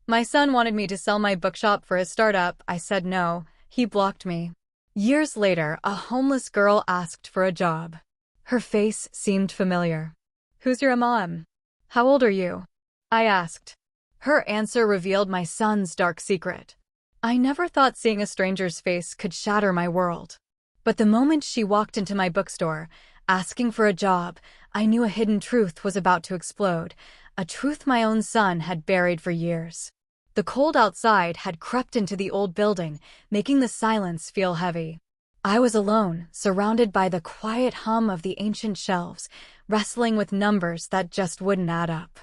My son wanted me to sell my bookshop for his startup. I said no. He blocked me. Years later, a homeless girl asked for a job. Her face seemed familiar. Who's your mom? How old are you? I asked. Her answer revealed my son's dark secret. I never thought seeing a stranger's face could shatter my world. But the moment she walked into my bookstore, asking for a job, I knew a hidden truth was about to explode, a truth my own son had buried for years. The cold outside had crept into the old building, making the silence feel heavy. I was alone, surrounded by the quiet hum of the ancient shelves, wrestling with numbers that just wouldn't add up.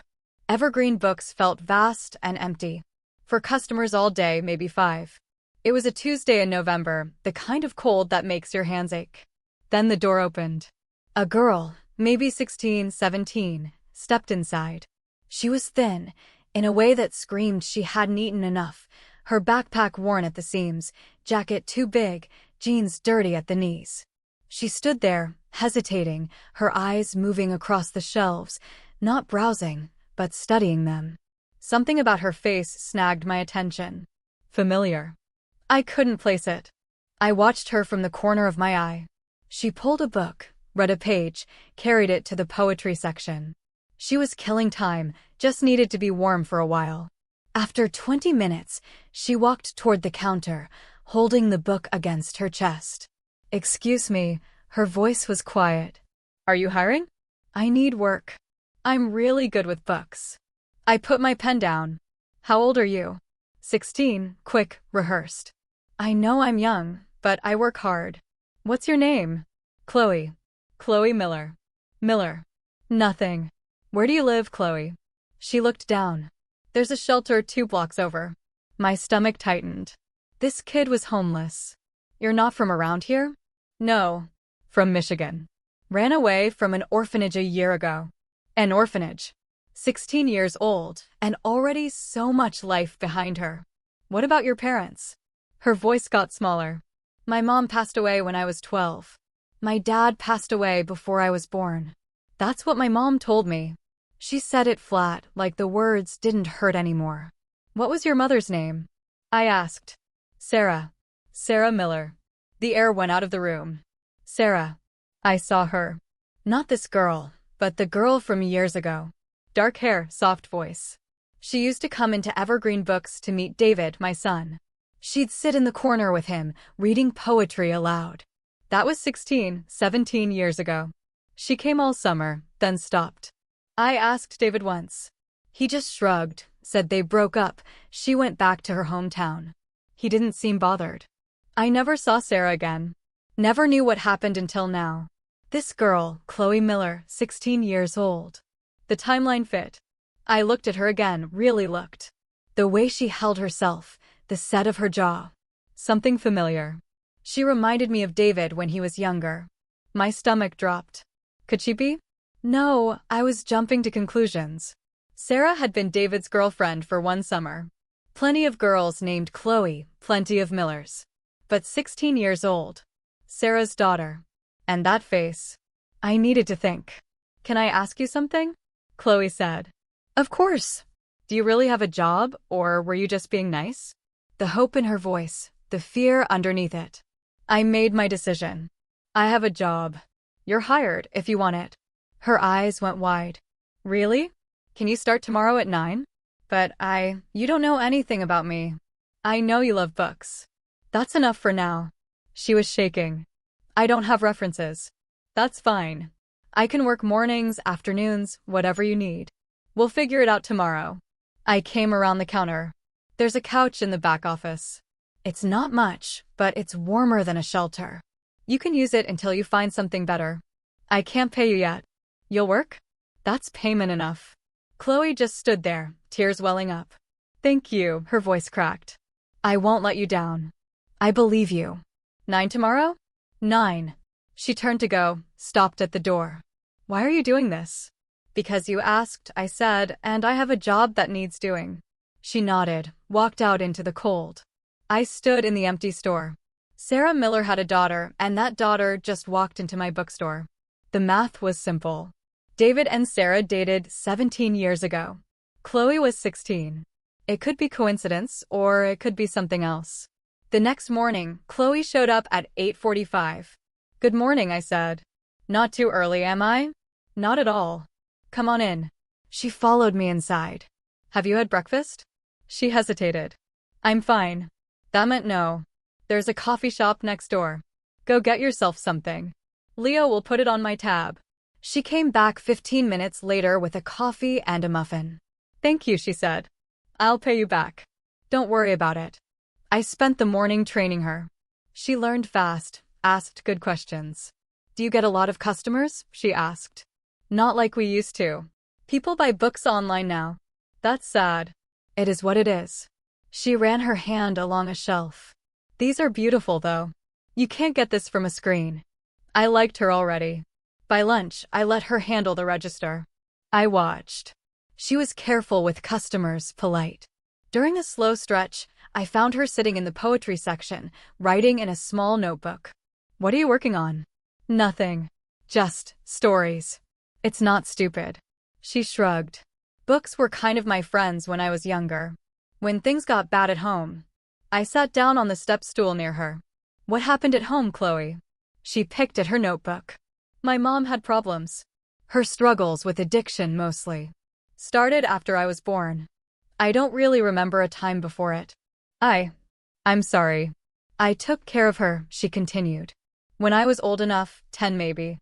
Evergreen Books felt vast and empty. For customers all day, maybe 5. It was a Tuesday in November, the kind of cold that makes your hands ache. Then the door opened. A girl, maybe 16, 17, stepped inside. She was thin, in a way that screamed she hadn't eaten enough, her backpack worn at the seams, jacket too big, jeans dirty at the knees. She stood there, hesitating, her eyes moving across the shelves, not browsing, but studying them. Something about her face snagged my attention. Familiar. I couldn't place it. I watched her from the corner of my eye. She pulled a book, read a page, carried it to the poetry section. She was killing time, just needed to be warm for a while. After 20 minutes, she walked toward the counter, holding the book against her chest. Excuse me, her voice was quiet. Are you hiring? I need work. I'm really good with books. I put my pen down. How old are you? 16, quick, rehearsed. I know I'm young, but I work hard. What's your name? Chloe. Chloe Miller. Miller. Nothing. Where do you live, Chloe? She looked down. There's a shelter 2 blocks over. My stomach tightened. This kid was homeless. You're not from around here? No. From Michigan. Ran away from an orphanage a year ago. An orphanage. 16 years old, and already so much life behind her. What about your parents? Her voice got smaller. My mom passed away when I was 12. My dad passed away before I was born. That's what my mom told me. She said it flat, like the words didn't hurt anymore. What was your mother's name? I asked. Sarah. Sarah Miller. The air went out of the room. Sarah. I saw her. Not this girl, but the girl from years ago. Dark hair, soft voice. She used to come into Evergreen Books to meet David, my son. She'd sit in the corner with him, reading poetry aloud. That was 16, 17 years ago. She came all summer, then stopped. I asked David once. He just shrugged, said they broke up. She went back to her hometown. He didn't seem bothered. I never saw Sarah again. Never knew what happened until now. This girl, Chloe Miller, 16 years old. The timeline fit. I looked at her again, really looked. The way she held herself, the set of her jaw. Something familiar. She reminded me of David when he was younger. My stomach dropped. Could she be? No, I was jumping to conclusions. Sarah had been David's girlfriend for one summer. Plenty of girls named Chloe, plenty of Millers. But 16 years old. Sarah's daughter. And that face. I needed to think. Can I ask you something? Chloe said. Of course. Do you really have a job, or were you just being nice? The hope in her voice, the fear underneath it. I made my decision. I have a job. You're hired if you want it. Her eyes went wide. Really? Can you start tomorrow at 9? But you don't know anything about me. I know you love books. That's enough for now. She was shaking. I don't have references. That's fine. I can work mornings, afternoons, whatever you need. We'll figure it out tomorrow. I came around the counter. There's a couch in the back office. It's not much, but it's warmer than a shelter. You can use it until you find something better. I can't pay you yet. You'll work? That's payment enough. Chloe just stood there, tears welling up. Thank you, her voice cracked. I won't let you down. I believe you. 9 tomorrow? 9. She turned to go, stopped at the door. Why are you doing this? Because you asked, I said, and I have a job that needs doing. She nodded, walked out into the cold. I stood in the empty store. Sarah Miller had a daughter, and that daughter just walked into my bookstore. The math was simple. David and Sarah dated 17 years ago. Chloe was 16. It could be coincidence, or it could be something else. The next morning, Chloe showed up at 8:45. Good morning, I said. Not too early, am I? Not at all. Come on in. She followed me inside. Have you had breakfast? She hesitated. I'm fine. That meant no. There's a coffee shop next door. Go get yourself something. Leo will put it on my tab. She came back 15 minutes later with a coffee and a muffin. Thank you, she said. I'll pay you back. Don't worry about it. I spent the morning training her. She learned fast, asked good questions. Do you get a lot of customers? She asked. Not like we used to. People buy books online now. That's sad. It is what it is. She ran her hand along a shelf. These are beautiful, though. You can't get this from a screen. I liked her already. By lunch, I let her handle the register. I watched. She was careful with customers, polite. During a slow stretch, I found her sitting in the poetry section, writing in a small notebook. What are you working on? Nothing. Just stories. It's not stupid. She shrugged. Books were kind of my friends when I was younger. When things got bad at home, I sat down on the step stool near her. What happened at home, Chloe? She picked at her notebook. My mom had problems. Her struggles with addiction mostly started after I was born. I don't really remember a time before it. I'm sorry. I took care of her, she continued. When I was old enough, 10 maybe,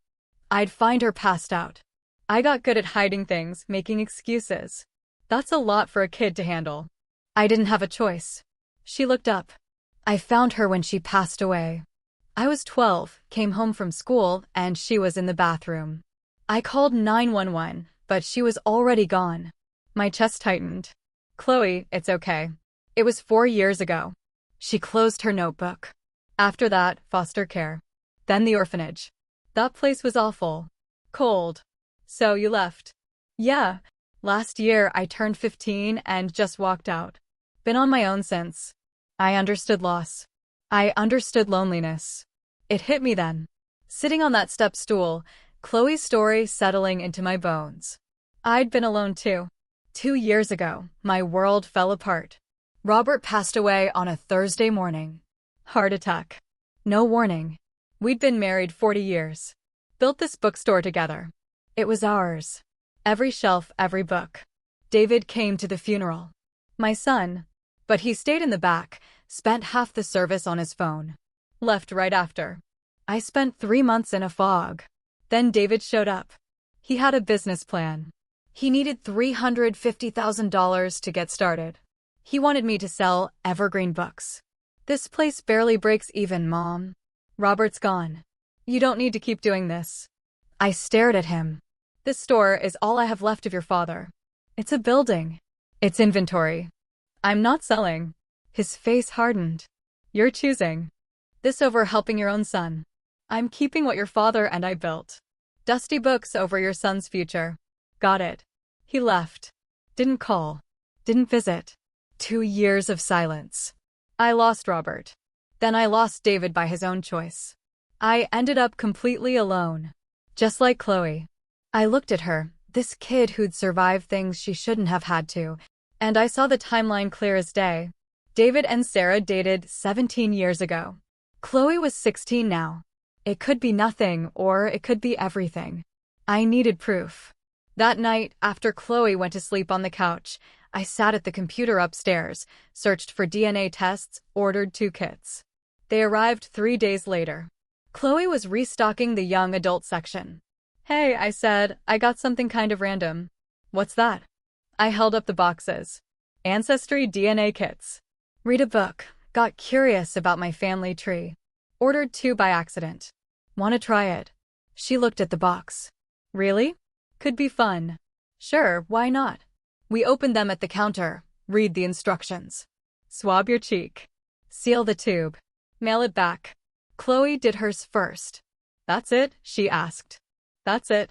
I'd find her passed out. I got good at hiding things, making excuses. That's a lot for a kid to handle. I didn't have a choice. She looked up. I found her when she passed away. I was 12, came home from school, and she was in the bathroom. I called 911, but she was already gone. My chest tightened. Chloe, it's okay. It was 4 years ago. She closed her notebook. After that, foster care. Then the orphanage. That place was awful. Cold. So you left? Yeah. Last year I turned 15 and just walked out. Been on my own since. I understood loss. I understood loneliness. It hit me then. Sitting on that step stool, Chloe's story settling into my bones. I'd been alone too. 2 years ago, my world fell apart. Robert passed away on a Thursday morning. Heart attack. No warning. We'd been married 40 years. Built this bookstore together. It was ours. Every shelf, every book. David came to the funeral. My son. But he stayed in the back, spent half the service on his phone. Left right after. I spent 3 months in a fog. Then David showed up. He had a business plan. He needed $350,000 to get started. He wanted me to sell evergreen books. This place barely breaks even, Mom. Robert's gone. You don't need to keep doing this. I stared at him. This store is all I have left of your father. It's a building. It's inventory. I'm not selling. His face hardened. You're choosing this over helping your own son. I'm keeping what your father and I built. Dusty books over your son's future. Got it. He left. Didn't call. Didn't visit. 2 years of silence. I lost Robert. Then I lost David by his own choice. I ended up completely alone. Just like Chloe. I looked at her, this kid who'd survived things she shouldn't have had to, and I saw the timeline clear as day. David and Sarah dated 17 years ago. Chloe was 16 now. It could be nothing, or it could be everything. I needed proof. That night, after Chloe went to sleep on the couch, I sat at the computer upstairs, searched for DNA tests, ordered 2 kits. They arrived 3 days later. Chloe was restocking the young adult section. Hey, I said, I got something kind of random. What's that? I held up the boxes. Ancestry DNA kits. Read a book. Got curious about my family tree. Ordered 2 by accident. Want to try it? She looked at the box. Really? Could be fun. Sure, why not? We opened them at the counter. Read the instructions. Swab your cheek. Seal the tube. Mail it back. Chloe did hers first. That's it? She asked. That's it.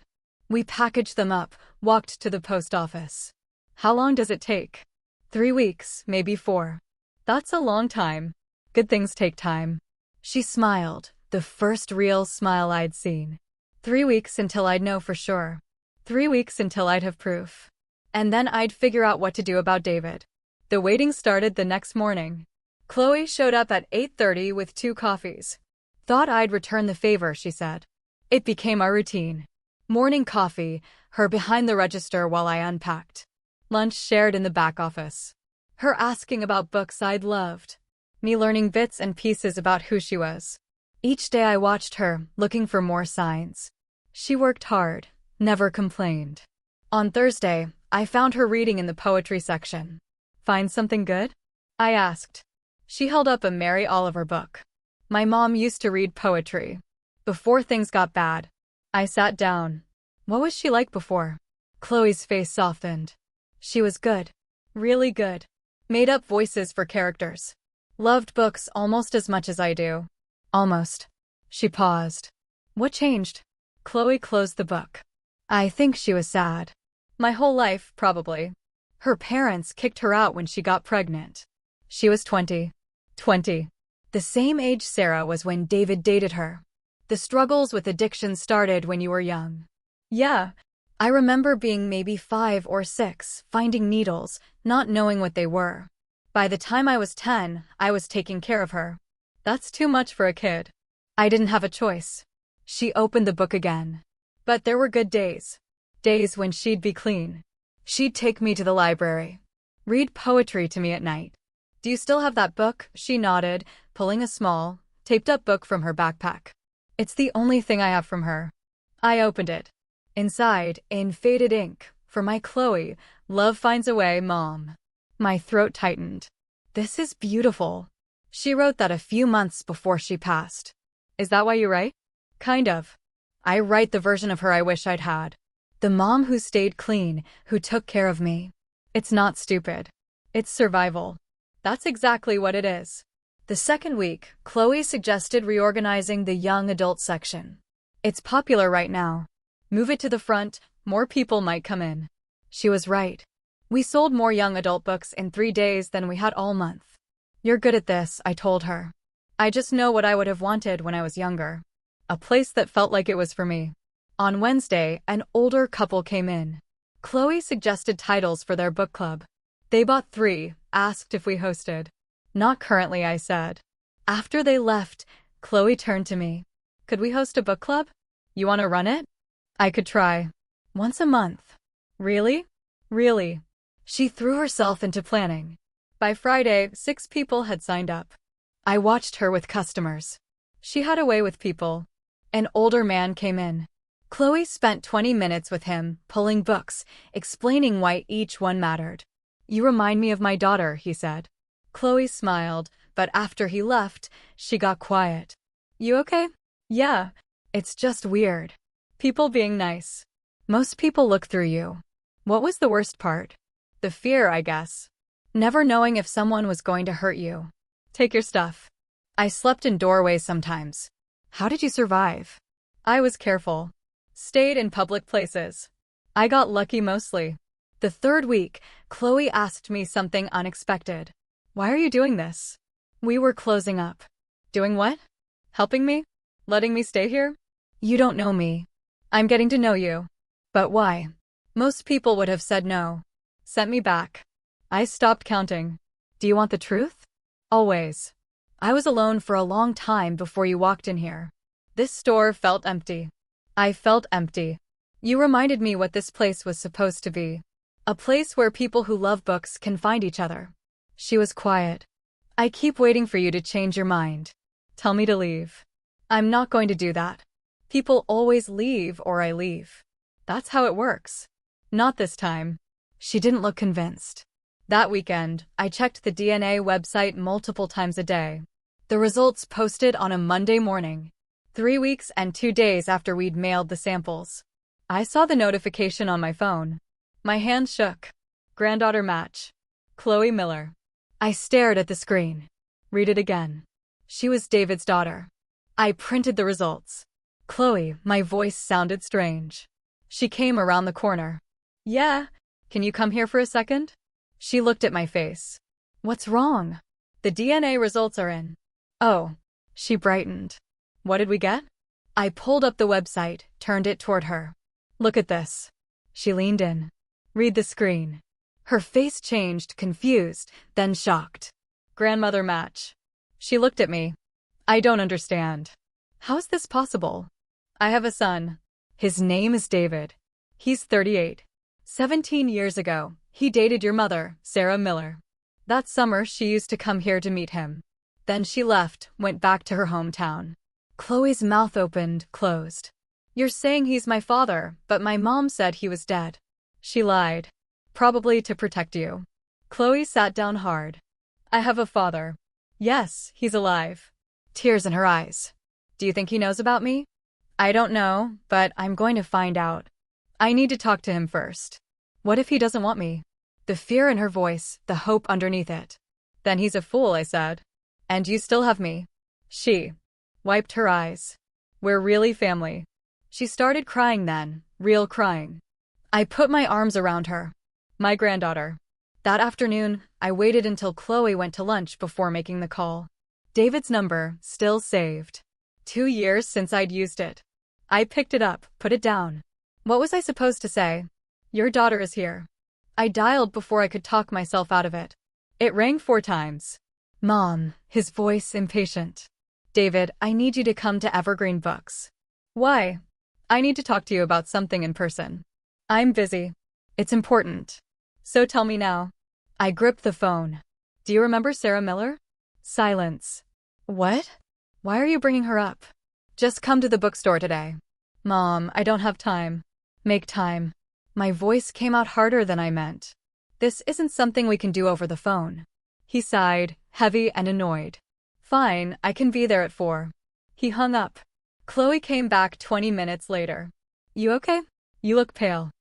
We packaged them up, walked to the post office. How long does it take? 3 weeks, maybe 4. That's a long time. Good things take time. She smiled, the first real smile I'd seen. 3 weeks until I'd know for sure. 3 weeks until I'd have proof. And then I'd figure out what to do about David. The waiting started the next morning. Chloe showed up at 8:30 with 2 coffees. Thought I'd return the favor, she said. It became our routine. Morning coffee, her behind the register while I unpacked. Lunch shared in the back office. Her asking about books I'd loved. Me learning bits and pieces about who she was. Each day I watched her, looking for more signs. She worked hard, never complained. On Thursday, I found her reading in the poetry section. Find something good? I asked. She held up a Mary Oliver book. My mom used to read poetry. Before things got bad. I sat down. What was she like before? Chloe's face softened. She was good. Really good. Made up voices for characters. Loved books almost as much as I do. Almost. She paused. What changed? Chloe closed the book. I think she was sad. My whole life, probably. Her parents kicked her out when she got pregnant. She was 20. 20. The same age Sarah was when David dated her. The struggles with addiction started when you were young. Yeah. I remember being maybe 5 or 6, finding needles, not knowing what they were. By the time I was 10, I was taking care of her. That's too much for a kid. I didn't have a choice. She opened the book again. But there were good days. Days when she'd be clean. She'd take me to the library. Read poetry to me at night. Do you still have that book? She nodded, pulling a small, taped-up book from her backpack. It's the only thing I have from her. I opened it. Inside, in faded ink, for my Chloe, love finds a way, Mom. My throat tightened. This is beautiful. She wrote that a few months before she passed. Is that why you write? Kind of. I write the version of her I wish I'd had. The mom who stayed clean, who took care of me. It's not stupid. It's survival. That's exactly what it is. The second week, Chloe suggested reorganizing the young adult section. It's popular right now. Move it to the front, more people might come in. She was right. We sold more young adult books in 3 days than we had all month. You're good at this, I told her. I just know what I would have wanted when I was younger. A place that felt like it was for me. On Wednesday, an older couple came in. Chloe suggested titles for their book club. They bought 3, asked if we hosted. Not currently, I said. After they left, Chloe turned to me. Could we host a book club? You want to run it? I could try. Once a month. Really? Really. She threw herself into planning. By Friday, 6 people had signed up. I watched her with customers. She had a way with people. An older man came in. Chloe spent 20 minutes with him, pulling books, explaining why each one mattered. You remind me of my daughter, he said. Chloe smiled, but after he left, she got quiet. You okay? Yeah. It's just weird. People being nice. Most people look through you. What was the worst part? The fear, I guess. Never knowing if someone was going to hurt you. Take your stuff. I slept in doorways sometimes. How did you survive? I was careful. Stayed in public places. I got lucky mostly. The third week, Chloe asked me something unexpected. Why are you doing this? We were closing up. Doing what? Helping me? Letting me stay here? You don't know me. I'm getting to know you. But why? Most people would have said no. Sent me back. I stopped counting. Do you want the truth? Always. I was alone for a long time before you walked in here. This store felt empty. I felt empty. You reminded me what this place was supposed to be. A place where people who love books can find each other. She was quiet. I keep waiting for you to change your mind. Tell me to leave. I'm not going to do that. People always leave or I leave. That's how it works. Not this time. She didn't look convinced. That weekend, I checked the DNA website multiple times a day. The results posted on a Monday morning. 3 weeks and 2 days after we'd mailed the samples. I saw the notification on my phone. My hand shook. Granddaughter match. Chloe Miller. I stared at the screen. Read it again. She was David's daughter. I printed the results. Chloe, my voice sounded strange. She came around the corner. Yeah, can you come here for a second? She looked at my face. What's wrong? The DNA results are in. Oh. She brightened. What did we get? I pulled up the website, turned it toward her. Look at this. She leaned in. Read the screen. Her face changed, confused, then shocked. Grandmother match. She looked at me. I don't understand. How is this possible? I have a son. His name is David. He's 38. 17 years ago, he dated your mother, Sarah Miller. That summer, she used to come here to meet him. Then she left, went back to her hometown. Chloe's mouth opened, closed. You're saying he's my father, but my mom said he was dead. She lied. Probably to protect you. Chloe sat down hard. I have a father. Yes, he's alive. Tears in her eyes. Do you think he knows about me? I don't know, but I'm going to find out. I need to talk to him first. What if he doesn't want me? The fear in her voice, the hope underneath it. Then he's a fool, I said. And you still have me. She wiped her eyes. We're really family. She started crying then, real crying. I put my arms around her. My granddaughter. That afternoon, I waited until Chloe went to lunch before making the call. David's number, still saved. 2 years since I'd used it. I picked it up, put it down. What was I supposed to say? Your daughter is here. I dialed before I could talk myself out of it. It rang 4 times. Mom, his voice impatient. David, I need you to come to Evergreen Books. Why? I need to talk to you about something in person. I'm busy. It's important. So tell me now. I gripped the phone. Do you remember Sarah Miller? Silence. What? Why are you bringing her up? Just come to the bookstore today. Mom, I don't have time. Make time. My voice came out harder than I meant. This isn't something we can do over the phone. He sighed, heavy and annoyed. Fine, I can be there at 4. He hung up. Chloe came back 20 minutes later. You okay? You look pale.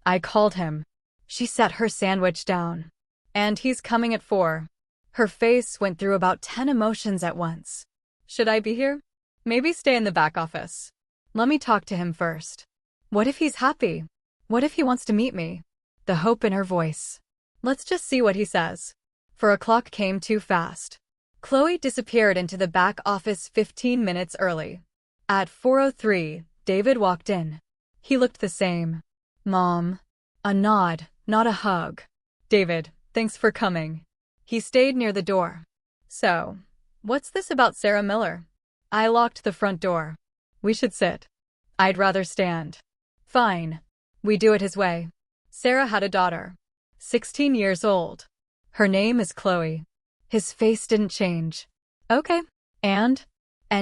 I called him. She set her sandwich down. And he's coming at 4. Her face went through about 10 emotions at once. Should I be here? Maybe stay in the back office. Let me talk to him first. What if he's happy? What if he wants to meet me? The hope in her voice. Let's just see what he says. For a clock came too fast. Chloe disappeared into the back office 15 minutes early. At 4:03, David walked in. He looked the same. Mom. A nod, not a hug. David, thanks for coming. He stayed near the door. So, what's this about Sarah Miller? I locked the front door. We should sit. I'd rather stand. Fine. We do it his way. Sarah had a daughter. 16 years old. Her name is Chloe. His face didn't change. Okay. And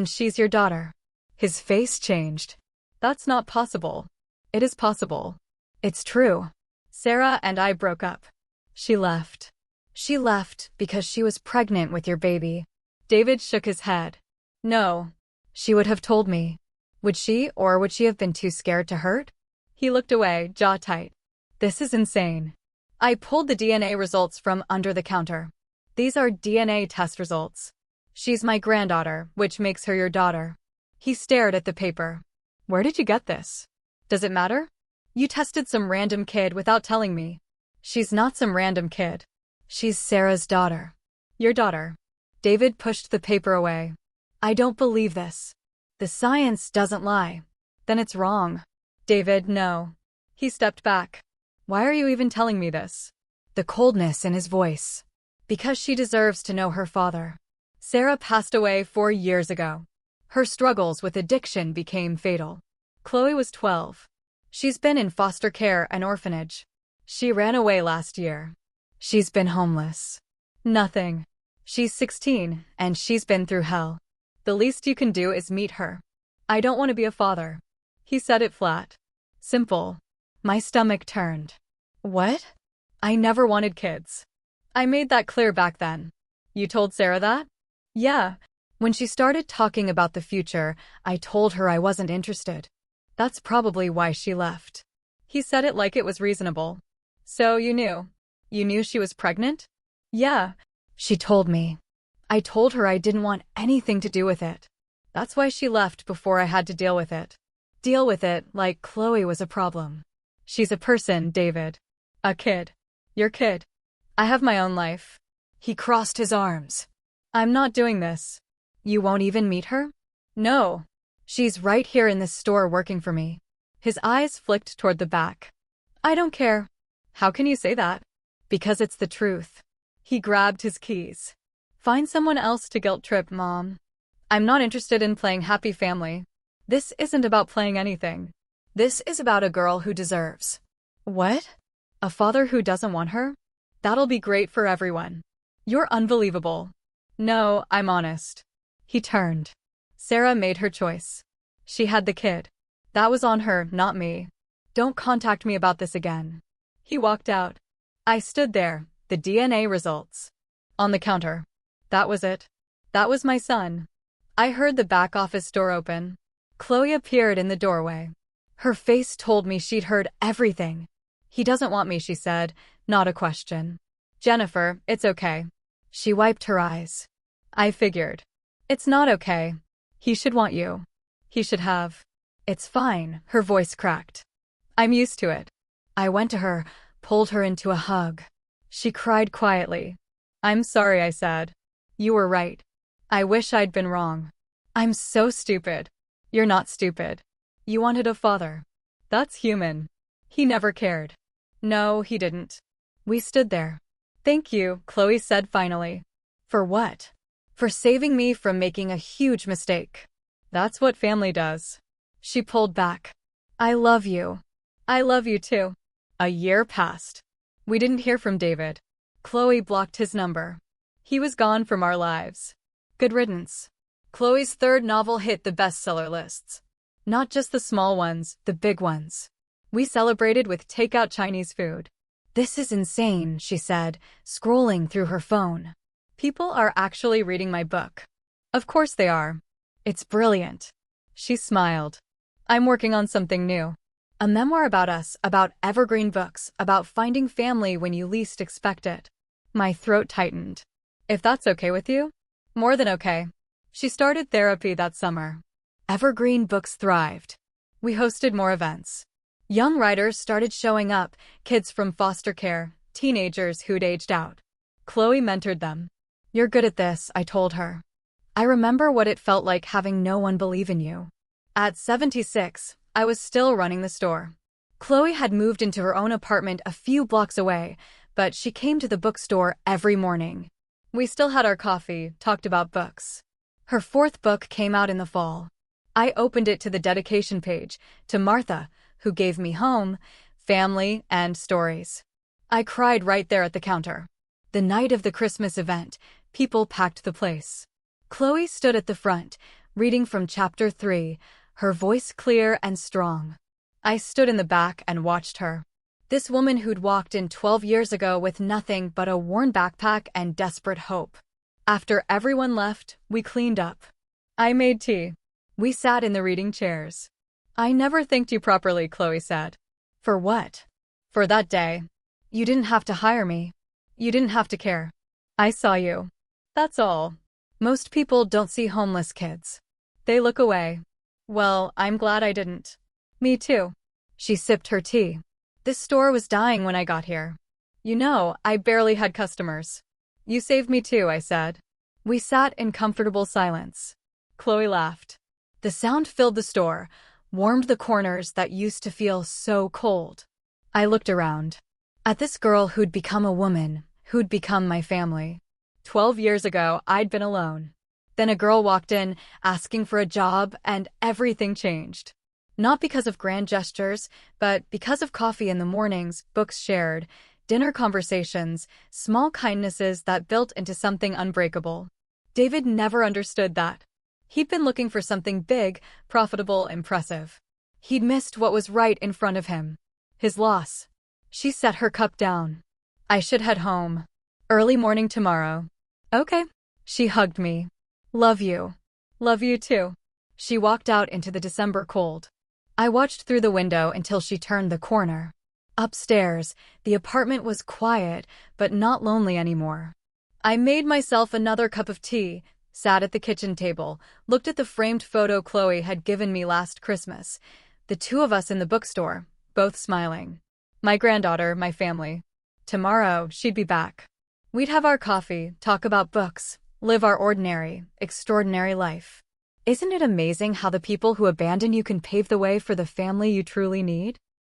she's your daughter. His face changed. That's not possible. It is possible. It's true. Sarah and I broke up. She left. She left because she was pregnant with your baby. David shook his head. No. She would have told me. Would she, or would she have been too scared to hurt? He looked away, jaw tight. This is insane. I pulled the DNA results from under the counter. These are DNA test results. She's my granddaughter, which makes her your daughter. He stared at the paper. Where did you get this? Does it matter? You tested some random kid without telling me. She's not some random kid. She's Sarah's daughter. Your daughter. David pushed the paper away. I don't believe this. The science doesn't lie. Then it's wrong. David, no. He stepped back. Why are you even telling me this? The coldness in his voice. Because she deserves to know her father. Sarah passed away 4 years ago. Her struggles with addiction became fatal. Chloe was 12. She's been in foster care and orphanage. She ran away last year. She's been homeless. Nothing. She's 16, and she's been through hell. The least you can do is meet her. I don't want to be a father. He said it flat. Simple. My stomach turned. What? I never wanted kids. I made that clear back then. You told Sarah that? Yeah. When she started talking about the future, I told her I wasn't interested. That's probably why she left. He said it like it was reasonable. So you knew? You knew she was pregnant? Yeah. She told me. I told her I didn't want anything to do with it. That's why she left before I had to deal with it. Deal with it like Chloe was a problem. She's a person, David. A kid. Your kid. I have my own life. He crossed his arms. I'm not doing this. You won't even meet her? No. She's right here in this store working for me. His eyes flicked toward the back. I don't care. How can you say that? Because it's the truth. He grabbed his keys. Find someone else to guilt trip, Mom. I'm not interested in playing happy family. This isn't about playing anything. This is about a girl who deserves. What? A father who doesn't want her? That'll be great for everyone. You're unbelievable. No, I'm honest. He turned. Sarah made her choice. She had the kid. That was on her, not me. Don't contact me about this again. He walked out. I stood there, the DNA results. On the counter. That was it. That was my son. I heard the back office door open. Chloe appeared in the doorway. Her face told me she'd heard everything. He doesn't want me, she said, not a question. Jennifer, it's okay. She wiped her eyes. I figured. It's not okay. He should want you. He should have. It's fine, her voice cracked. I'm used to it. I went to her, pulled her into a hug. She cried quietly. I'm sorry, I said. You were right. I wish I'd been wrong. I'm so stupid. You're not stupid. You wanted a father. That's human. He never cared. No, he didn't. We stood there. Thank you, Chloe said finally. For what? For saving me from making a huge mistake. That's what family does. She pulled back. I love you. I love you too. A year passed. We didn't hear from David. Chloe blocked his number. He was gone from our lives. Good riddance. Chloe's third novel hit the bestseller lists. Not just the small ones, the big ones. We celebrated with takeout Chinese food. This is insane, she said, scrolling through her phone. People are actually reading my book. Of course they are. It's brilliant. She smiled. I'm working on something new. A memoir about us, about evergreen books, about finding family when you least expect it. My throat tightened. If that's okay with you? More than okay. She started therapy that summer. Evergreen books thrived. We hosted more events. Young writers started showing up, kids from foster care, teenagers who'd aged out. Chloe mentored them. You're good at this, I told her. I remember what it felt like having no one believe in you. At 76, I was still running the store. Chloe had moved into her own apartment a few blocks away, but she came to the bookstore every morning. We still had our coffee, talked about books. Her fourth book came out in the fall. I opened it to the dedication page, to Martha, who gave me home, family, and stories. I cried right there at the counter. The night of the Christmas event, people packed the place. Chloe stood at the front, reading from chapter 3, her voice clear and strong. I stood in the back and watched her. This woman who'd walked in 12 years ago with nothing but a worn backpack and desperate hope. After everyone left, we cleaned up. I made tea. We sat in the reading chairs. I never thanked you properly, Chloe said. For what? For that day. You didn't have to hire me. You didn't have to care. I saw you. That's all. Most people don't see homeless kids. They look away. Well, I'm glad I didn't. Me too. She sipped her tea. This store was dying when I got here. You know, I barely had customers. You saved me too, I said. We sat in comfortable silence. Chloe laughed. The sound filled the store, warmed the corners that used to feel so cold. I looked around. At this girl who'd become a woman, who'd become my family. 12 years ago, I'd been alone. Then a girl walked in, asking for a job, and everything changed. Not because of grand gestures, but because of coffee in the mornings, books shared, dinner conversations, small kindnesses that built into something unbreakable. David never understood that. He'd been looking for something big, profitable, impressive. He'd missed what was right in front of him. His loss. She set her cup down. I should head home. Early morning tomorrow. Okay. She hugged me. Love you. Love you too. She walked out into the December cold. I watched through the window until she turned the corner. Upstairs, the apartment was quiet, but not lonely anymore. I made myself another cup of tea, sat at the kitchen table, looked at the framed photo Chloe had given me last Christmas. The two of us in the bookstore, both smiling. My granddaughter, my family. Tomorrow, she'd be back. We'd have our coffee, talk about books, live our ordinary, extraordinary life. Isn't it amazing how the people who abandon you can pave the way for the family you truly need?